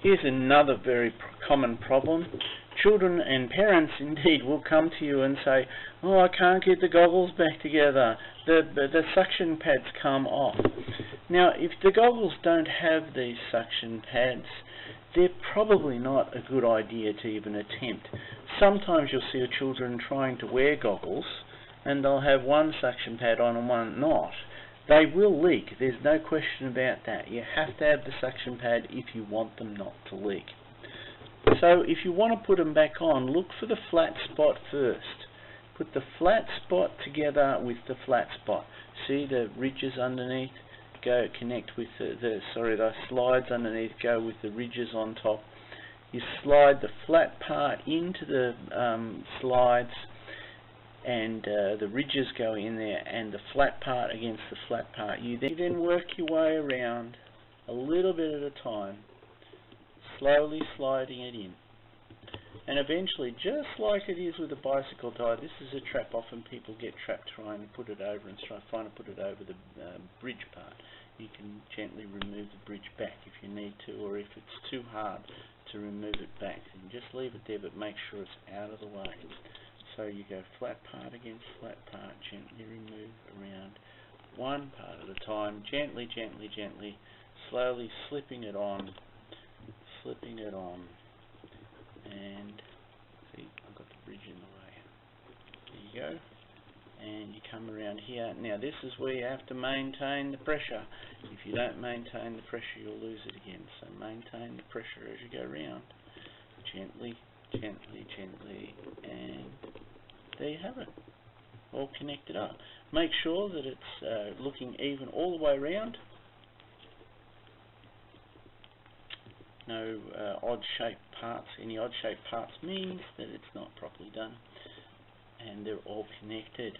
Here's another very common problem. Children and parents indeed will come to you and say, oh, I can't get the goggles back together. The suction pads come off. Now, if the goggles don't have these suction pads, they're probably not a good idea to even attempt. Sometimes you'll see children trying to wear goggles and they'll have one suction pad on and one not. They will leak, there's no question about that. You have to have the suction pad if you want them not to leak. So if you want to put them back on, look for the flat spot first. Put the flat spot together with the flat spot. See the ridges underneath? Go connect with the slides underneath, go with the ridges on top. You slide the flat part into the slides, and the ridges go in there, and the flat part against the flat part. You then work your way around a little bit at a time, slowly sliding it in. And eventually, just like it is with a bicycle tire, this is a trap. Often people get trapped trying to put it over and trying to put it over the bridge part. You can gently remove the bridge back if you need to, or if it's too hard to remove it back, then just leave it there, but make sure it's out of the way. So you go flat part against flat part, gently remove around one part at a time, gently, gently, gently, slowly slipping it on, and see, I've got the bridge in the way. There you go. And you come around here. Now this is where you have to maintain the pressure. If you don't maintain the pressure, you'll lose it again. So maintain the pressure as you go around. Gently, gently, gently, and there you have it. All connected up. Make sure that it's looking even all the way around. No odd-shaped parts. Any odd-shaped parts means that it's not properly done. And they're all connected.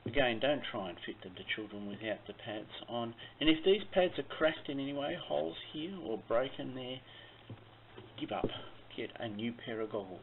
Again, don't try and fit them to children without the pads on. And if these pads are cracked in any way, holes here or broken there, give up. Get a new pair of goggles.